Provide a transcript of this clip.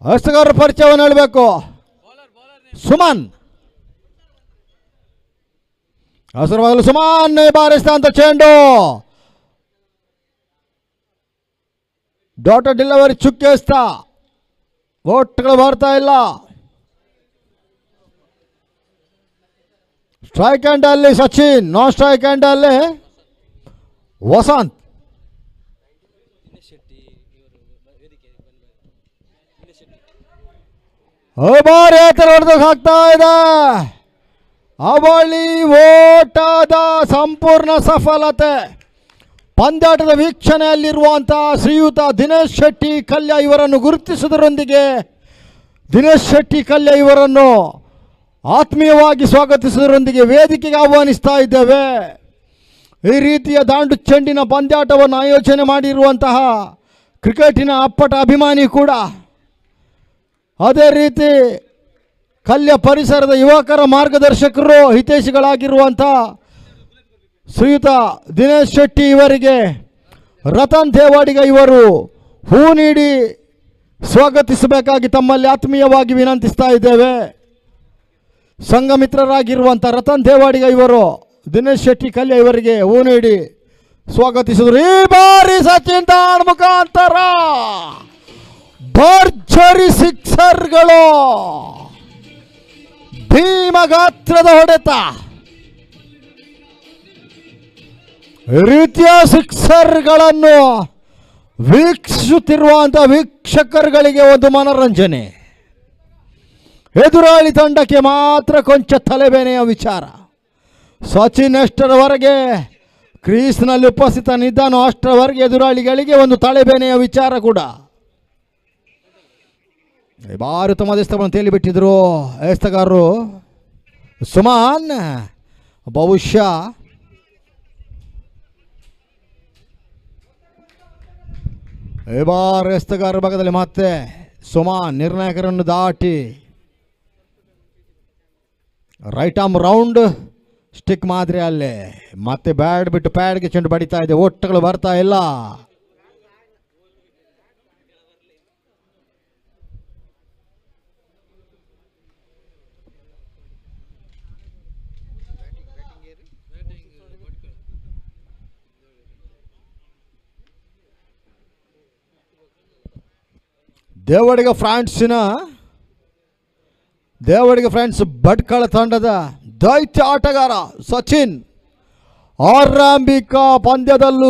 ಹಸ್ತಗಾರರ ಪರಿಚಯವನ್ನು ಹೇಳಬೇಕು. ಸುಮನ್ ಹಸಿರುವಾಗಲು ಸುಮನ್ ಬಾರಿಸ್ತಾ ಅಂತ ಚೆಂಡು ಡಾಟರ್ ಡೆಲಿವರಿ ಚುಕ್ಕಿಸ್ತಾ ಓಟ್ಗಳು ಬರ್ತಾ ಇಲ್ಲ. ಸ್ಟ್ರೈಕ್ ಹ್ಯಾಂಡ್ ಅಲ್ಲಿ ಸಚಿನ್, ನಾನ್ ಸ್ಟ್ರೈಕ್ ಹ್ಯಾಂಡ್ ಅಲ್ಲಿ ವಸಂತ್. ಬಾರಿ ಎತ್ತರ ಹೊಡೆದಕ್ಕೆ ಹಾಕ್ತಾ ಇದೆ. ಅವಳಿ ಓಟದ ಸಂಪೂರ್ಣ ಸಫಲತೆ. ಪಂದ್ಯಾಟದ ವೀಕ್ಷಣೆಯಲ್ಲಿರುವಂತಹ ಶ್ರೀಯುತ ದಿನೇಶ್ ಶೆಟ್ಟಿ ಕಲ್ಯ ಇವರನ್ನು ಗುರುತಿಸುವುದರೊಂದಿಗೆ ದಿನೇಶ್ ಶೆಟ್ಟಿ ಕಲ್ಯ ಇವರನ್ನು ಆತ್ಮೀಯವಾಗಿ ಸ್ವಾಗತಿಸುವುದರೊಂದಿಗೆ ವೇದಿಕೆಗೆ ಆಹ್ವಾನಿಸ್ತಾ ಇದ್ದೇವೆ. ಈ ರೀತಿಯ ದಾಂಡು ಚೆಂಡಿನ ಪಂದ್ಯಾಟವನ್ನು ಆಯೋಜನೆ ಮಾಡಿರುವಂತಹ ಕ್ರಿಕೆಟಿನ ಅಪ್ಪಟ ಅಭಿಮಾನಿ ಕೂಡ, ಅದೇ ರೀತಿ ಕಲ್ಯ ಪರಿಸರದ ಯುವಕರ ಮಾರ್ಗದರ್ಶಕರು ಹಿತೈಷಿಗಳಾಗಿರುವಂಥ ಶ್ರೀಯುತ ದಿನೇಶ್ ಶೆಟ್ಟಿ ಇವರಿಗೆ ರತನ್ ದೇವಾಡಿಗ ಇವರು ಹೂ ನೀಡಿ ಸ್ವಾಗತಿಸಬೇಕಾಗಿ ತಮ್ಮಲ್ಲಿ ಆತ್ಮೀಯವಾಗಿ ವಿನಂತಿಸ್ತಾ ಇದ್ದೇವೆ. ಸಂಘಮಿತ್ರರಾಗಿರುವಂಥ ರತನ್ ದೇವಾಡಿಗ ಇವರು ದಿನೇಶ್ ಶೆಟ್ಟಿ ಕಲ್ಯ ಇವರಿಗೆ ಹೂ ನೀಡಿ ಸ್ವಾಗತಿಸಿದರು. ಈ ಬಾರಿ ಸಚಿನ್ ತಾಣ್ ಮುಖಾಂತರ ಭರ್ಜರಿ ಸಿಕ್ಸರ್ಗಳು, ಭೀಮಗಾತ್ರದ ಹೊಡೆತ, ರೀತಿಯ ಸಿಕ್ಸರ್ಗಳನ್ನು ವೀಕ್ಷಿಸುತ್ತಿರುವಂಥ ವೀಕ್ಷಕರುಗಳಿಗೆ ಒಂದು ಮನೋರಂಜನೆ. ಎದುರಾಳಿ ತಂಡಕ್ಕೆ ಮಾತ್ರ ಕೊಂಚ ತಲೆಬೇನೆಯ ವಿಚಾರ. ಸಚಿನ್ ಎಷ್ಟರವರೆಗೆ ಕ್ರೀಸ್ನಲ್ಲಿ ಉಪಸ್ಥಿತನಿದ್ದಾನೋ ಅಷ್ಟರವರೆಗೆ ಎದುರಾಳಿಗಳಿಗೆ ಒಂದು ತಲೆಬೇನೆಯ ವಿಚಾರ ಕೂಡ. ಭಾರತ ಮಧ್ಯಸ್ಥವನ್ನು ತೇಲಿಬಿಟ್ಟಿದ್ರು ಎಸ್ತಗಾರರು. ಸುಮಾನ್ ಬಹುಶಃ ಈ ಬಾರ್ ಎಸ್ತಗಾರರ ಭಾಗದಲ್ಲಿ ಮತ್ತೆ ಸುಮಾನ್ ನಿರ್ಣಾಯಕರನ್ನು ದಾಟಿ ರೈಟ್ ಆರ್ಮ್ ರೌಂಡ್ ಸ್ಟಿಕ್ ಮಾದರಿ ಅಲ್ಲೇ ಮತ್ತೆ ಬ್ಯಾಡ್ ಬಿಟ್ಟು ಪ್ಯಾಡ್ಗೆ ಚೆಂಡು ಬಡಿತಾ ಇದೆ. ಓಟಗಳು ಬರ್ತಾ ಇಲ್ಲ. ದೇವಡಿಗ ಫ್ರಾನ್ಸ್ ಭಟ್ಕಳ ತಂಡದ ದೈತ್ಯ ಆಟಗಾರ ಸಚಿನ್ ಆರಂಭಿಕ ಪಂದ್ಯದಲ್ಲೂ